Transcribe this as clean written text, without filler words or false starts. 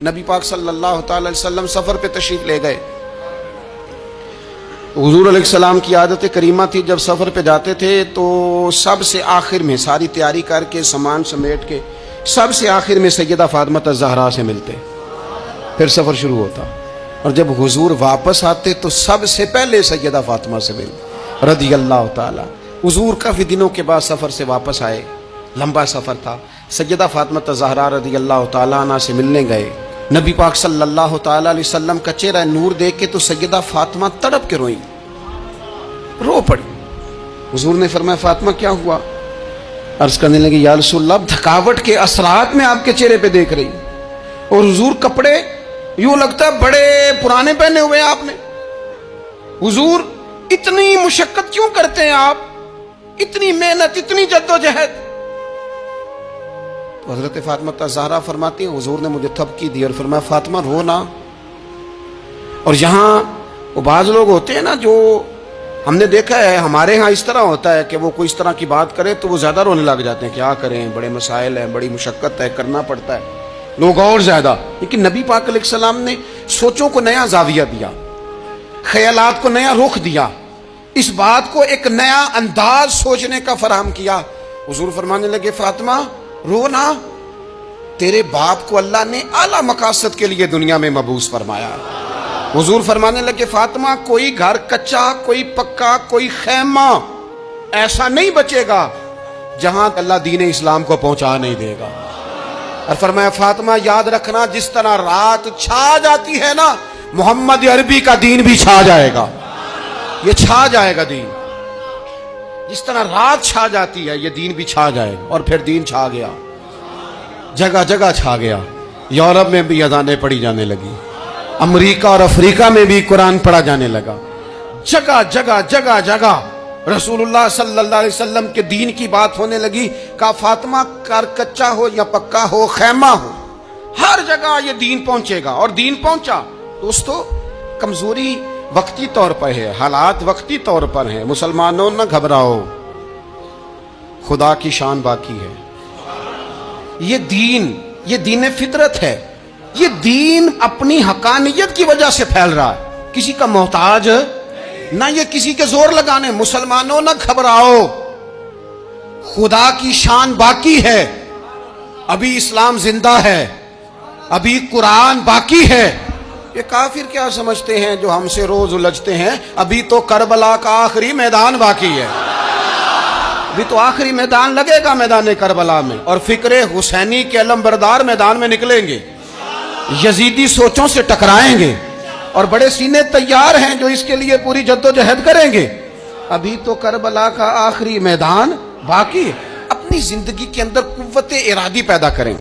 نبی پاک صلی اللہ تعالی وسلم سفر پہ تشریف لے گئے۔ حضور علیہ السلام کی عادت کریمہ تھی، جب سفر پہ جاتے تھے تو سب سے آخر میں ساری تیاری کر کے سامان سمیٹ کے سب سے آخر میں سیدہ فاطمہ الزہرا سے ملتے، پھر سفر شروع ہوتا، اور جب حضور واپس آتے تو سب سے پہلے سیدہ فاطمہ سے ملتے رضی اللہ تعالی۔ حضور کافی دنوں کے بعد سفر سے واپس آئے، لمبا سفر تھا، سیدہ فاطمہ الزہرا رضی اللہ تعالیٰ عنہ سے ملنے گئے۔ نبی پاک صلی اللہ تعالیٰ علیہ وسلم کا چہرہ نور دیکھ کے تو سیدہ فاطمہ تڑپ کے روئیں، رو پڑی۔ حضور نے فرمایا فاطمہ کیا ہوا؟ عرض کرنے لگی یا رسول اللہ، تھکاوٹ کے اثرات میں آپ کے چہرے پہ دیکھ رہی، اور حضور کپڑے یوں لگتا ہے بڑے پرانے پہنے ہوئے ہیں آپ نے، حضور اتنی مشقت کیوں کرتے ہیں آپ، اتنی محنت، اتنی جدوجہد؟ حضرت فاطمہ الزہرا فرماتی ہیں حضور نے مجھے تھپکی دی اور فرمایا فاطمہ رو نا۔ اور یہاں وہ بعض لوگ ہوتے ہیں نا، جو ہم نے دیکھا ہے ہمارے ہاں اس طرح ہوتا ہے کہ وہ کوئی اس طرح کی بات کرے تو وہ زیادہ رونے لگ جاتے ہیں، کیا کریں، بڑے مسائل ہیں، بڑی مشقت ہے، کرنا پڑتا ہے، لوگ اور زیادہ۔ لیکن نبی پاک علیہ السلام نے سوچوں کو نیا زاویہ دیا، خیالات کو نیا رخ دیا، اس بات کو ایک نیا انداز سوچنے کا فراہم کیا۔ حضور فرمانے لگے فاطمہ رو نا، تیرے باپ کو اللہ نے اعلیٰ مقاصد کے لیے دنیا میں مبعوث فرمایا۔ حضور فرمانے لگے فاطمہ کوئی گھر کچا، کوئی پکا، کوئی خیمہ ایسا نہیں بچے گا جہاں اللہ دین اسلام کو پہنچا نہیں دے گا۔ اور فرمایا فاطمہ یاد رکھنا، جس طرح رات چھا جاتی ہے نا، محمد عربی کا دین بھی چھا جائے گا، یہ چھا جائے گا دین، جس طرح رات چھا جاتی ہے یہ دین بھی چھا جائے گا۔ اور پھر دین چھا گیا، جگہ جگہ چھا گیا، یورپ میں بھی اذانیں پڑھی جانے لگی، امریکہ اور افریقہ میں بھی قرآن پڑھا جانے لگا، جگہ جگہ جگہ جگہ رسول اللہ صلی اللہ علیہ وسلم کے دین کی بات ہونے لگی۔ کہا فاطمہ کر کچا ہو یا پکا ہو، خیمہ ہو، ہر جگہ یہ دین پہنچے گا، اور دین پہنچا۔ دوستو کمزوری وقتی طور پر ہے، حالات وقتی طور پر ہیں، مسلمانوں نہ گھبراؤ، خدا کی شان باقی ہے۔ یہ دین فطرت ہے، یہ دین اپنی حقانیت کی وجہ سے پھیل رہا ہے، کسی کا محتاج نہ یہ کسی کے زور لگانے۔ مسلمانوں نہ گھبراؤ، خدا کی شان باقی ہے، ابھی اسلام زندہ ہے، ابھی قرآن باقی ہے۔ یہ کافر کیا سمجھتے ہیں جو ہم سے روز الجھتے ہیں، ابھی تو کربلا کا آخری میدان باقی ہے، ابھی تو آخری میدان لگے گا میدان کربلا میں، اور فکر حسینی کے علمبردار میدان میں نکلیں گے، یزیدی سوچوں سے ٹکرائیں گے، اور بڑے سینے تیار ہیں جو اس کے لیے پوری جدوجہد کریں گے۔ ابھی تو کربلا کا آخری میدان باقی ہے۔ اپنی زندگی کے اندر قوت ارادی پیدا کریں۔